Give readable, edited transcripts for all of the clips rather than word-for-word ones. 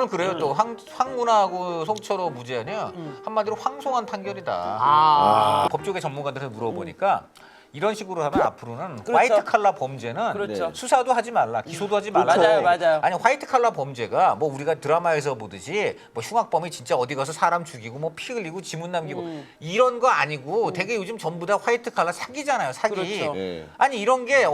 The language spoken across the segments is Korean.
저는 그래요. 또 황운하고 송철호 무죄냐 한마디로 황송한 판결이다. 법조계 전문가들한테 물어보니까 이런 식으로 하면 앞으로는 그렇죠. 화이트 칼라 범죄는 그렇죠. 수사도 하지 말라, 기소도 하지 말라. 맞아요, 맞아요. 아니 화이트 칼라 범죄가 뭐 우리가 드라마에서 보듯이 뭐 흉악범이 진짜 어디 가서 사람 죽이고 뭐 피 흘리고 지문 남기고 이런 거 아니고 되게 요즘 전부 다 화이트 칼라 사기잖아요, 사기. 그렇죠. 네. 아니 이런 게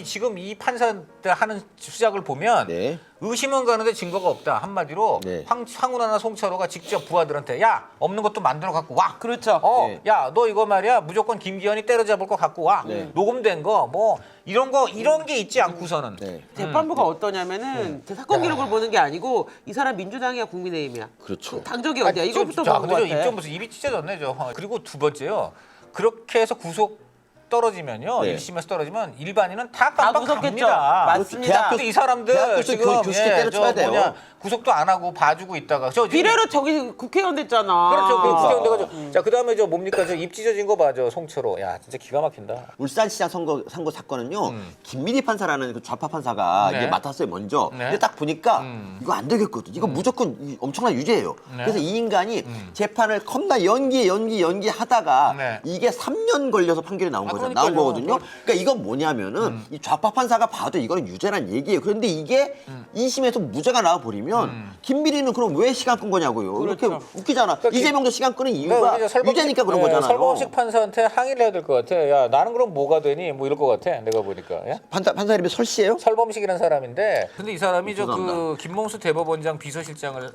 지금 이 판사들 하는 수작을 보면 네. 의심은 가는데 증거가 없다. 한마디로 네. 황운하나 송철호가 직접 부하들한테 야 없는 것도 만들어 갖고 와. 그렇죠. 네. 야 너 이거 말이야 무조건 김기현이 때려잡을 거 갖고 와. 네. 녹음된 거 뭐 이런 게 있지 않고서는. 네. 재판부가 어떠냐면은 제 사건 기록을 보는 게 아니고 이 사람 민주당이야 국민의힘이야. 그렇죠. 당적이 어디야? 이거부터 자, 보는 것 근데 같아. 입좀 무슨 입이 찢어졌네 저. 그리고 두 번째요. 그렇게 해서 구속 떨어지면요. 네. 1심에서 떨어지면 일반인은 다 다 깜빡 구속했죠. 갑니다. 맞습니다. 근데 이 사람들 대학교 지금 교수들 때려쳐야 돼요. 구속도 안 하고 봐주고 있다가 저 지금 비례로 저기 국회의원 됐잖아. 그렇죠. 그 국회의원 돼가지고 자 그다음에 저 뭡니까 저 입 찢어진 거 봐죠 송철호. 야 진짜 기가 막힌다. 울산시장 선거 사건은요. 김민희 판사라는 그 좌파 판사가 네. 이게 맡았어요 먼저. 네. 근데 딱 보니까 이거 안 되겠거든. 이거 무조건 엄청난 유죄예요. 네. 그래서 이 인간이 재판을 겁나 연기하다가 네. 이게 3년 걸려서 판결이 나온 그러니까요. 거거든요. 그러니까 이건 뭐냐면은 이 좌파 판사가 봐도 이거는 유죄란 얘기예요. 그런데 이게 2심에서 무죄가 나와 버리면 김민희는 그럼 왜 시간 끈 거냐고요. 이렇게 그렇죠. 웃기잖아. 그러니까 이재명도 시간 끄는 이유가 그러니까 이제 유죄니까 그런 거잖아요. 설범식 판사한테 항의를 해야 될 것 같아. 야 나는 그럼 뭐가 되니? 뭐 이럴 것 같아. 내가 보니까. 야? 판사 이름이 설씨예요? 설범식이라는 사람인데. 근데 이 사람이 저 그 죄송합니다. 김몽수 대법원장 비서실장을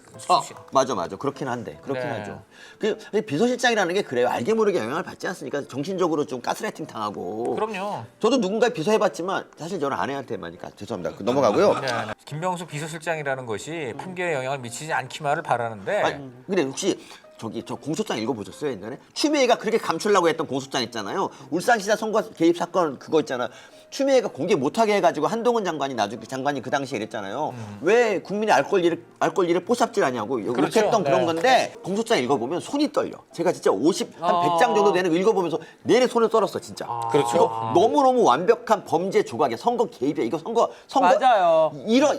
맞아. 그렇긴 한데. 그렇긴 네. 하죠. 근데 비서실장이라는 게 그래요. 알게 모르게 영향을 받지 않습니까? 정신적으로 좀 가스라이팅 당하고. 그럼요. 저도 누군가에 비서해봤지만 사실 저는 아내한테만 죄송합니다. 넘어가고요. 네. 김명수 비서실장이라는 것이 판결에 영향을 미치지 않기만을 바라는데. 아니, 근데 혹시 저 공소장 읽어보셨어요 옛날에? 추미애가 그렇게 감추려고 했던 공소장 있잖아요. 울산시장 선거 개입 사건 그거 있잖아. 추미애가 공개 못하게 해가지고 한동훈 장관이 그 당시에 이랬잖아요. 왜 국민이 알 권리를 뽀샵질 하냐고 이렇게 그렇죠. 했던 그런 네. 건데 공소장 읽어보면 손이 떨려. 제가 진짜 한 100장 정도 되는 거 읽어보면서 내내 손을 떨었어 진짜. 그렇죠. 이거 너무너무 완벽한 범죄 조각이야. 선거 개입이야. 이거 선거 맞아요.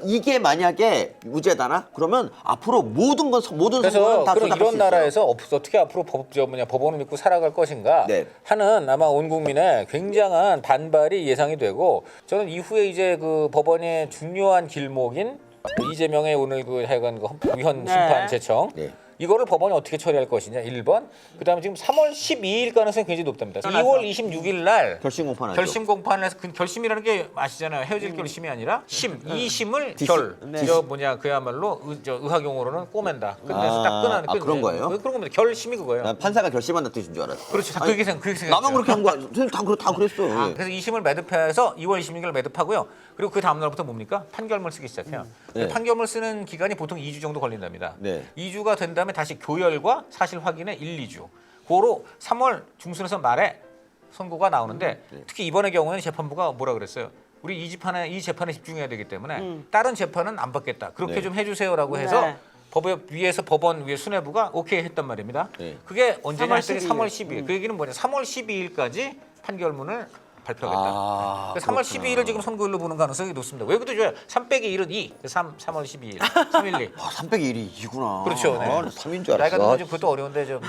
이게 만약에 무죄다나 그러면 앞으로 모든 그래서 선거는 다 그런 조작할 이런 수 있어요. 나라에서 어떻게 앞으로 법원을 믿고 살아갈 것인가 네. 하는 아마 온 국민의 굉장한 반발이 예상이 되고 저는 이후에 이제 그 법원의 중요한 길목인 이재명의 오늘 그 하여간 그 위헌 네. 심판 제청 네. 이거를 법원이 어떻게 처리할 것이냐 1번 그다음에 지금 3월 12일 가능성이 굉장히 높답니다. 2월 26일 날 결심 공판하죠. 결심 공판을 해서 그 결심이라는 게 아시잖아요. 헤어질 결심이 아니라 심, 이 심을 네. 저 뭐냐 그야말로 의학 용어로는 꼬맨다. 끝내서 딱 끊어. 그런 거예요? 그런 겁니다. 결심이 그거예요. 난 판사가 결심한다는 뜻인 줄 알았어. 그렇죠. 아니, 그렇게 생각했죠. 나만 그렇게 한 거야. 선생님 다 그랬어. 그래서 이 심을 매듭해서 2월 26일 매듭하고요. 그리고 그 다음 날부터 뭡니까? 판결문 쓰기 시작해요. 네. 판결문 쓰는 기간이 보통 2주 정도 걸린답니다. 네. 2주가 된 다음에 다시 교열과 사실 확인에 1, 2주. 고로 3월 중순에서 말에 선고가 나오는데 특히 이번의 경우에는 재판부가 뭐라 그랬어요? 우리 이 재판에 집중해야 되기 때문에 다른 재판은 안 받겠다. 그렇게 네. 좀 해주세요라고 해서 네. 법원 위에 수뇌부가 오케이 했단 말입니다. 네. 그게 언제냐 3월 했더니 12일. 3월 12일. 그 얘기는 뭐냐? 3월 12일까지 판결문을 발표하겠다. 그래서 3월 그렇구나. 12일을 지금 선고일로 보는 가능성이 높습니다. 왜 그것도 좋아요? 3 빼기 1은 2. 3월 12일. 312. 301이 2구나. 그렇죠. 네. 3인 줄 나이가 알았어. 들면 그것도 어려운데 좀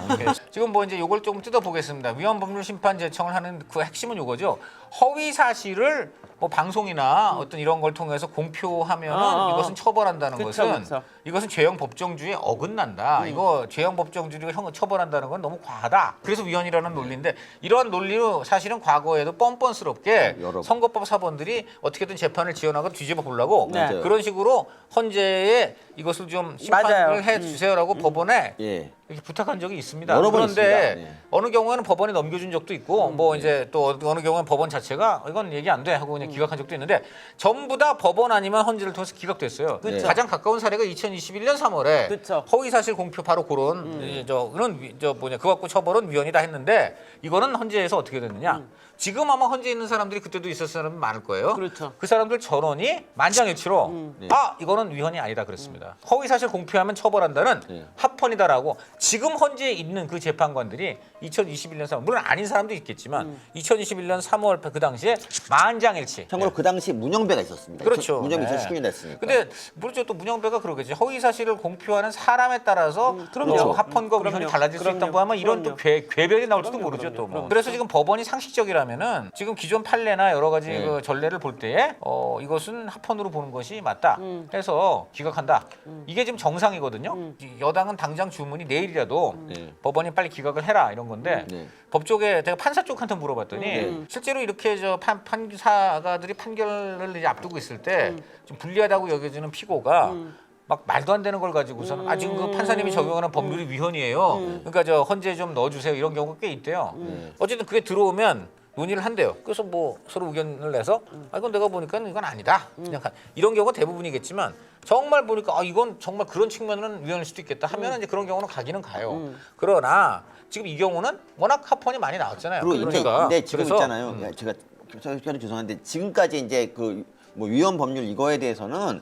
지금 뭐 이제 요걸 좀 뜯어보겠습니다. 위헌법률 심판 제청을 하는 그 핵심은 요거죠. 허위 사실을 뭐 방송이나 어떤 이런 걸 통해서 공표하면은 이것은 처벌한다는 그쵸, 것은 그쵸. 이것은 죄형 법정주의에 어긋난다. 이거 죄형 법정주의가 처벌한다는 건 너무 과하다. 그래서 위헌이라는 논리인데 이러한 논리로 사실은 과거에도 뻔뻔스럽게 여러 선거법 사범들이 어떻게든 재판을 지어나가 뒤집어 보려고 네. 그런 식으로 헌재에 이것을 좀 심판을 맞아요. 해 주세요라고 법원에 예. 이렇게 부탁한 적이 있습니다. 여러 번 그런데 있습니다. 네. 어느 경우에는 법원이 넘겨준 적도 있고 뭐 이제 또 어느 경우는 법원 자체가 이건 얘기 안 돼 하고 그냥 기각한 적도 있는데 전부 다 법원 아니면 헌재를 통해서 기각됐어요. 그쵸. 가장 가까운 사례가 2021년 3월에 그쵸. 허위사실 공표 바로 그런 그거 갖고 처벌은 위헌이다 했는데 이거는 헌재에서 어떻게 됐느냐? 지금 아마 헌재에 있는 사람들이 그때도 있었을 사람이 많을 거예요. 그렇죠. 그 사람들 전원이 만장일치로 네. 아 이거는 위헌이 아니다 그랬습니다. 허위사실 공표하면 처벌한다는 네. 합헌이다라고 지금 헌재에 있는 그 재판관들이 2021년 3월 물론 아닌 사람도 있겠지만 2021년 3월 그 당시에 만장일치. 참고로 그 당시 문영배가 있었습니다. 그렇죠. 문영배 네. 2019년 됐으니까. 근데 모르죠 또 문영배가 그러겠지. 허위사실을 공표하는 사람에 따라서 그럼요. 또 합헌과 위헌이 그럼요. 달라질 수 있다고 그럼요. 하면 이런 또 궤변이 나올지도 그럼요. 모르죠 또 뭐. 그럼요. 그래서 지금 법원이 상식적이라면은 지금 기존 판례나 여러 가지 네. 그 전례를 볼 때에 이것은 합헌으로 보는 것이 맞다 해서 기각한다. 이게 지금 정상이거든요. 이 여당은 당장 주문이 내일이라도 네. 법원이 빨리 기각을 해라 이런 건데 네. 법조계 제가 판사 쪽한테 물어봤더니 실제로 이렇게 저 판사가들이 판결을 이제 앞두고 있을 때 좀 불리하다고 여겨지는 피고가 막 말도 안 되는 걸 가지고서는 아 지금 그 판사님이 적용하는 법률이 위헌이에요. 그러니까 저 헌재에 좀 넣어주세요 이런 경우가 꽤 있대요. 어쨌든 그게 들어오면 논의를 한대요. 그래서 뭐 서로 의견을 내서 아 이건 내가 보니까 이건 아니다. 약간 이런 경우가 대부분이겠지만 정말 보니까 아 이건 정말 그런 측면은 위헌일 수도 있겠다 하면 이제 그런 경우는 가기는 가요. 그러나 지금 이 경우는 워낙 합헌이 많이 나왔잖아요. 그리고 그러니까 근데 지금 그래서, 있잖아요. 제가 죄송한데 지금까지 이제 그 뭐 위헌 법률 이거에 대해서는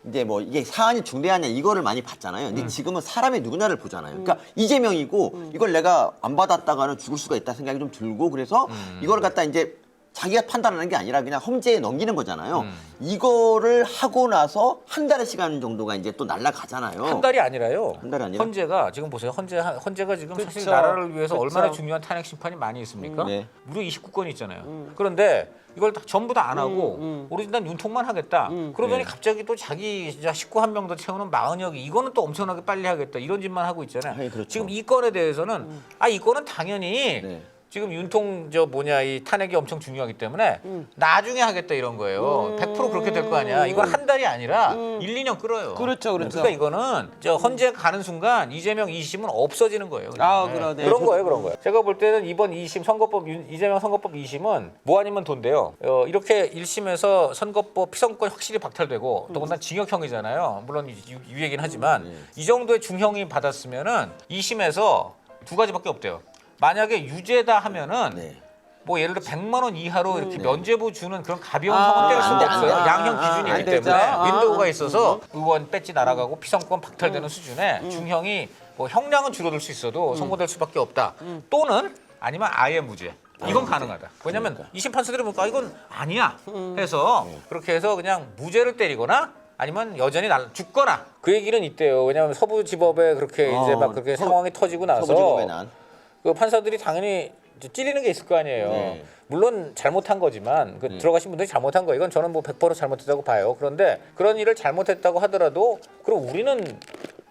이제 뭐 이게 사안이 중대하냐 이거를 많이 봤잖아요. 근데 지금은 사람이 누구냐를 보잖아요. 그러니까 이재명이고 이걸 내가 안 받았다가는 죽을 수가 있다 생각이 좀 들고 그래서 이걸 갖다 이제 자기가 판단하는 게 아니라 그냥 헌재에 넘기는 거잖아요. 이거를 하고 나서 한 달의 시간 정도가 이제 또 날아가잖아요. 한 달이 아니라요. 한 달이 아니라? 헌재가 지금 보세요. 헌재가 지금 사실 그쵸. 나라를 위해서 그쵸. 얼마나 중요한 탄핵 심판이 많이 있습니까? 네. 무려 29건이 있잖아요. 그런데 이걸 다 전부 다 안 하고 오로지 난 윤통만 하겠다. 그러더니 네. 갑자기 또 자기 진짜 식구 한 명 더 채우는 40여기 이거는 또 엄청나게 빨리 하겠다. 이런 짓만 하고 있잖아요. 네, 그렇죠. 지금 이 건에 대해서는 아 이 건은 당연히 네. 지금 윤통 이 탄핵이 엄청 중요하기 때문에 나중에 하겠다 이런 거예요. 100% 그렇게 될 거 아니야. 이건 한 달이 아니라 1, 2년 끌어요. 그렇죠, 그렇죠. 그러니까 이거는 저 헌재 가는 순간 이재명 2심은 없어지는 거예요. 그냥. 아, 네. 그러네. 그런 거예요, 그런 거예요. 제가 볼 때는 이번 2심 선거법 이재명 선거법 2심은 뭐 아니면 돈데요. 이렇게 1심에서 선거법 피선권 확실히 박탈되고 더군다나 징역형이잖아요. 물론 유예긴 하지만 이 정도의 중형이 받았으면은 2심에서 두 가지밖에 없대요. 만약에 유죄다 하면은 네. 뭐 예를 들어 100만 원 이하로 이렇게 면죄부 주는 그런 가벼운 아, 형은 뗄 안 수가 돼, 없어요. 안 돼. 양형 기준이 안 있기 되죠. 때문에 윈도우가 아. 있어서 의원 배지 날아가고 피선권 박탈되는 수준에 중형이 뭐 형량은 줄어들 수 있어도 선고될 수밖에 없다. 또는 아니면 아예 무죄. 이건 가능하다. 왜냐면 이심 판사들이 보니까 이건 아니야 해서 그렇게 해서 그냥 무죄를 때리거나 아니면 여전히 죽거나 그 얘기는 있대요. 왜냐하면 서부지법에 그렇게 이제 막 그렇게 상황이 터지고 나서 서부지법에 난. 그 판사들이 당연히 이제 찔리는 게 있을 거 아니에요. 네. 물론 잘못한 거지만 그 들어가신 분들이 잘못한 거 이건 저는 뭐 100% 잘못했다고 봐요. 그런데 그런 일을 잘못했다고 하더라도 그럼 우리는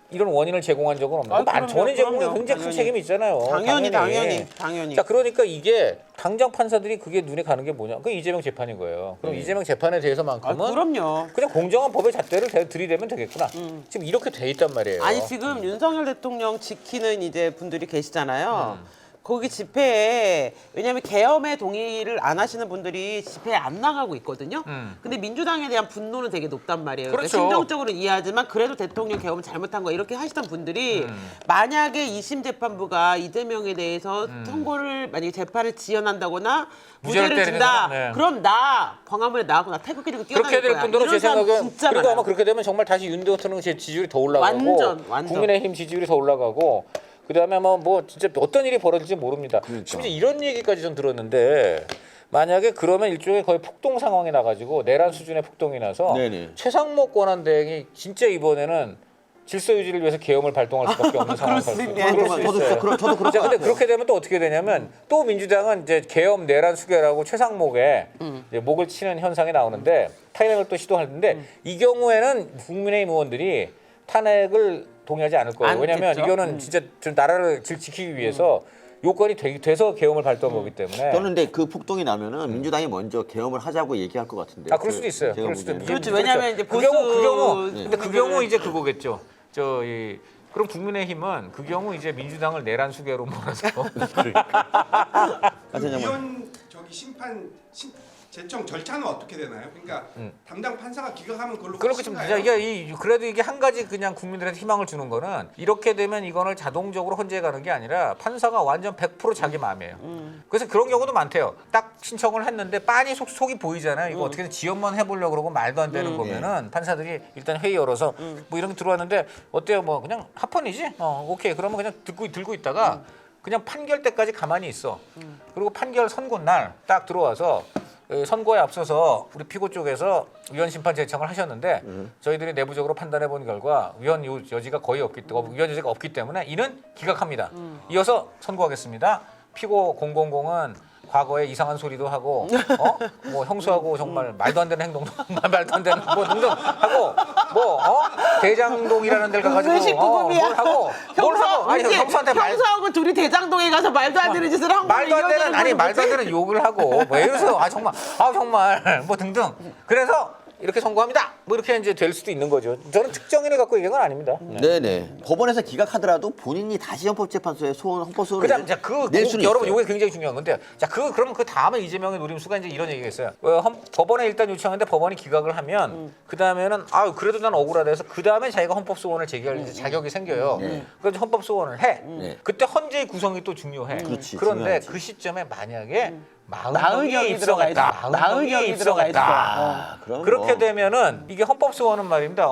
이런 원인을 제공한 적은 없는 아, 거. 그럼요, 원인 제공에 그럼요. 굉장히 큰 당연히. 책임이 있잖아요. 당연히. 자 그러니까 이게 당장 판사들이 그게 눈에 가는 게 뭐냐? 그 이재명 재판인 거예요. 그럼 이재명 재판에 아, 대해서만큼은 그럼요. 그냥 공정한 법의 잣대를 들이대면 되겠구나. 지금 이렇게 돼 있단 말이에요. 아니 지금 윤석열 대통령 지키는 이제 분들이 계시잖아요. 거기 집회에 왜냐하면 계엄에 동의를 안 하시는 분들이 집회에 안 나가고 있거든요. 근데 민주당에 대한 분노는 되게 높단 말이에요. 그러니까 그렇죠. 심정적으로 이해하지만 그래도 대통령 계엄을 잘못한 거 이렇게 하시던 분들이 만약에 2심 재판부가 이재명에 대해서 선고를 만약에 재판을 지연한다거나 무죄를 무죄를 때리는 준다. 거는, 네. 그럼 나 광화문에 나가고 나 태극기 들고 뛰어다닐 그렇게 될 거야. 뿐더러 제 이런 사람 생각엔 진짜 그리고 많아요. 아마 그렇게 되면 정말 다시 윤 대통령 지지율이 더 올라가고 완전. 국민의힘 지지율이 더 올라가고 그다음에 뭐 진짜 어떤 일이 벌어질지 모릅니다. 심지어 이런 얘기까지 좀 들었는데 만약에 그러면 일종의 거의 폭동 상황이 나가지고 내란 수준의 폭동이 나서 네네. 최상목 권한대행이 진짜 이번에는 질서 유지를 위해서 계엄을 발동할 수밖에 없는 상황이 그럴 수 벌어질 있네. 그럴 수 저도 있어요. 그럴 것 자, 근데 같아요. 그렇게 되면 또 어떻게 되냐면 또 민주당은 이제 계엄 내란 수계라고 최상목에 이제 목을 치는 현상이 나오는데 탄핵을 또 시도하는데 이 경우에는 국민의힘 의원들이 탄핵을 동의하지 않을 거예요. 왜냐하면 않겠죠. 이거는 진짜 좀 나라를 지키기 위해서 요건이 돼서 계엄을 발동한 거기 때문에. 저는 근데 그 폭동이 나면은 민주당이 먼저 계엄을 하자고 얘기할 것 같은데. 아 그럴 수도 있어요. 제가 그럴 수도 보기에는. 그렇지, 왜냐면 이제 그 경우 보수- 근데 그 경우 이제 그거겠죠. 그럼 국민의힘은 그 경우 이제 민주당을 내란 수계로 몰아서 하여튼 정말 위원 심판 제청 절차는 어떻게 되나요? 그러니까 담당 판사가 기각하면 그걸로 그렇게 좀 끝인가요? 그래도 이게 한 가지 그냥 국민들한테 희망을 주는 거는 이렇게 되면 이거를 자동적으로 헌재에 가는 게 아니라 판사가 완전 100% 자기 마음이에요. 그래서 그런 경우도 많대요. 딱 신청을 했는데 빤히 속이 보이잖아요. 이거 어떻게든 지연만 해보려고 그러고 말도 안 되는 거면은 판사들이 일단 회의 열어서 뭐 이런 게 들어왔는데 어때요? 뭐 그냥 합헌이지? 오케이. 그러면 그냥 들고 있다가 그냥 판결 때까지 가만히 있어. 그리고 판결 선고 날 딱 들어와서 선고에 앞서서 우리 피고 쪽에서 위헌 심판 제청을 하셨는데 저희들이 내부적으로 판단해 본 결과 위헌 여지가 거의 위헌 여지가 없기 때문에 이는 기각합니다. 이어서 선고하겠습니다. 피고 000은 과거에 이상한 소리도 하고 뭐 형수하고 정말 말도 안 되는 행동도 말도 안 되는 뭐 등등 하고 대장동이라는 데를 가가지고 무슨 19금이야? 뭘 하고 아니 형수한테 형수하고 둘이 대장동에 가서 말도 안 되는 짓을 한 말도 안 되는 말도 안 되는 욕을 하고 뭐 이래서 정말 뭐 등등 그래서 이렇게 선고합니다. 뭐 이렇게 이제 될 수도 있는 거죠. 저는 특정인을 갖고 얘기한 건 아닙니다. 네네. 법원에서 기각하더라도 본인이 다시 헌법재판소에 헌법소원을 그다음 자 낼 수는 여러분 있어요. 이게 굉장히 중요한 건데 그러면 그 다음에 이재명의 노림수가 이제 이런 얘기가 있어요. 법원에 일단 요청하는데 법원이 기각을 하면 그 다음에는 그래도 난 억울하다 해서 그 다음에 자기가 헌법소원을 제기할 이제 자격이 생겨요. 그래서 헌법소원을 해. 그때 헌재의 구성이 또 중요해. 그렇지, 그런데 중요하지. 그 시점에 만약에 마흔경이 들어가 있어. 마흔경이 들어가 있어. 그럼 그렇게 뭐. 되면은 이게 헌법소원은 말입니다.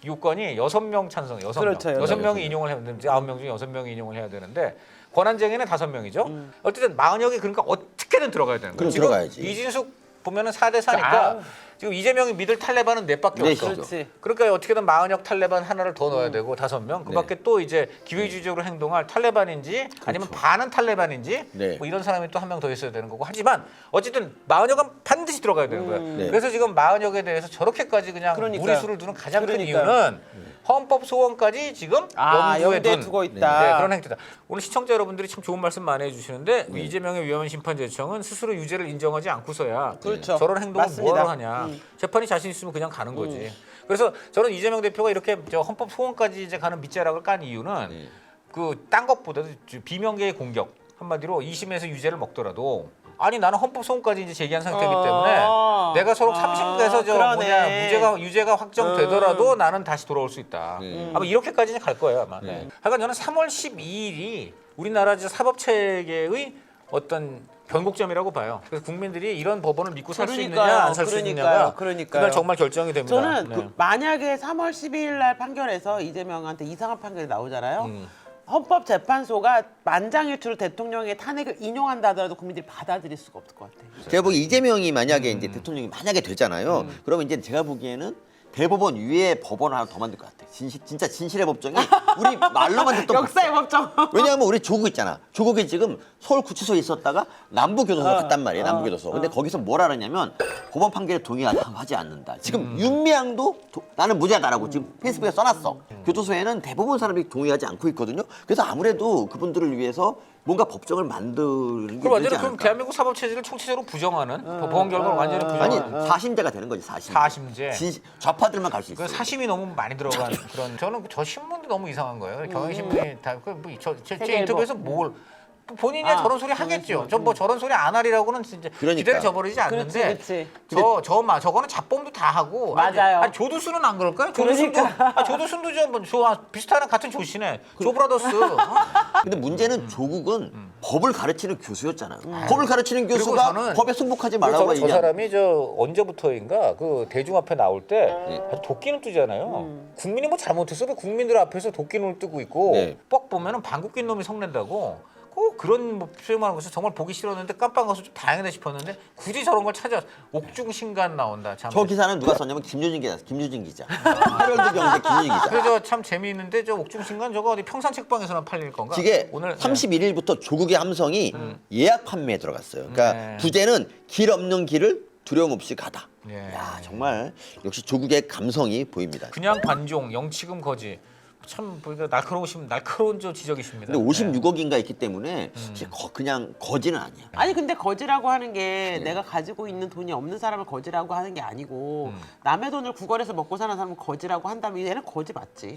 요건이 6명 찬성, 6명. 그렇죠, 6명이 인용을 해야 되는데 9명 중에 6명이 인용을 해야 되는데 권한쟁의는 5명이죠. 어쨌든 마흔역이 그러니까 어떻게든 들어가야 되는 거예요. 그럼 지금 들어가야지. 이진숙 보면은 4대 4니까 지금 이재명이 믿을 탈레반은 4밖에 네, 없어. 그렇지. 그러니까 어떻게든 마흔역 탈레반 하나를 더 넣어야 되고 5명. 그밖에 또 이제 기회주의적으로 행동할 탈레반인지 아니면 반은 탈레반인지 네. 뭐 이런 사람이 또 한 명 더 있어야 되는 거고. 하지만 어쨌든 마흔역은 반드시 들어가야 되는 거예요. 네. 그래서 지금 마흔역에 대해서 저렇게까지 그냥 그러니까요. 무리수를 두는 가장 큰 그러니까요. 이유는 헌법 소원까지 지금 염두에 염두에 둔 두고 있다. 네, 그런 행태다. 오늘 시청자 여러분들이 참 좋은 말씀 많이 해주시는데 이재명의 위헌 심판 제청은 스스로 유죄를 인정하지 않고서야 그렇죠. 저런 행동을 맞습니다. 뭐하러 하냐. 재판이 자신 있으면 그냥 가는 거지. 그래서 저는 이재명 대표가 이렇게 헌법 소원까지 이제 가는 밑자락을 깐 이유는 그 딴 것보다도 비명계의 공격 한마디로 2심에서 유죄를 먹더라도 아니 나는 헌법 소원까지 이제 제기한 상태이기 때문에 내가 서로 3심에서 그러네. 유죄가 확정되더라도 나는 다시 돌아올 수 있다. 아마 이렇게까지는 갈 거예요 아마. 하여간 저는 3월 12일이 우리나라 사법 체계의 어떤 변곡점이라고 봐요. 그래서 국민들이 이런 법원을 믿고 살 수 있느냐 안 살 수 있느냐가 그날 정말 결정이 됩니다. 저는 네. 만약에 3월 12일 날 판결에서 이재명한테 이상한 판결이 나오잖아요. 헌법재판소가 만장일치로 대통령의 탄핵을 인용한다 하더라도 국민들이 받아들일 수가 없을 것 같아요. 제가 보기 이재명이 만약에 이제 대통령이 만약에 되잖아요. 그러면 이제 제가 보기에는 대법원 위에 법원 하나 더 만들 것 같아. 진짜 진실의 법정이 우리 말로만 듣던 역사의 법정. 왜냐하면 우리 조국 있잖아. 조국이 지금 서울구치소에 있었다가 남부교도소 갔단 말이에요. 남부교도소. 근데 거기서 뭐라 그러냐면 법원 판결에 동의하지 않는다. 지금 윤미향도 나는 무죄다라고 지금 페이스북에 써놨어. 교도소에는 대부분 사람들이 동의하지 않고 있거든요. 그래서 아무래도 그분들을 위해서 뭔가 법정을 만드는 게 그럼 완전히 되지 그럼 않을까. 대한민국 사법 체제를 총체적으로 부정하는 법원 결과를 완전히 아니 부정하는 사심제가 되는 거지 사심. 사심제. 좌파들만 갈 수 그 있어요. 사심이 너무 많이 들어간 그런 저는 저 신문도 너무 이상한 거예요. 경향신문이 제 세계일보. 인터뷰에서 뭘 본인이 저런 소리 하겠죠. 저 뭐 저런 소리 안 하리라고는 진짜 그러니까. 기대를 저버리지 않는데 그렇지. 저거는 잡범도 다 하고 맞아요. 아니 조두순은 안 그럴까요? 그러니까. 조두순도 비슷한 같은 조씨네. 조브라더스. 근데 문제는 조국은 법을 가르치는 교수였잖아요. 법을 가르치는 교수가 저는- 법에 승복하지 말라고 저는 저 얘기한. 사람이 언제부터인가 그 대중 앞에 나올 때 아주 도끼는 뜨잖아요. 국민이 뭐 잘못했어? 왜 국민들 앞에서 도끼눈을 뜨고 있고 네. 뻑 보면은 방귀 낀 놈이 성낸다고. 꼭 그런 뭐 표현하는 것을 정말 보기 싫었는데 깜빡 가서 좀 다행이다 싶었는데 굳이 저런 걸 찾아 옥중신간 나온다. 참. 저 기사는 누가 썼냐면 김유진 기자. 헤럴드 경제 김유진 기자. 그래서 참 재미있는데 저 옥중신간 저거 어디 평산 책방에서만 팔릴 건가? 이게 오늘 31일부터 조국의 함성이 예약 판매에 들어갔어요. 그러니까 네. 부제는 길 없는 길을 두려움 없이 가다. 네. 야 정말 역시 조국의 감성이 보입니다. 그냥 관종, 영치금 거지. 참 보니까 날카로운 저 지적이십니다. 근데 56억인가 있기 때문에 그냥 거지는 아니야. 아니 근데 거지라고 하는 게 내가 가지고 있는 돈이 없는 사람을 거지라고 하는 게 아니고 남의 돈을 구걸해서 먹고 사는 사람은 거지라고 한다면 얘는 거지 맞지.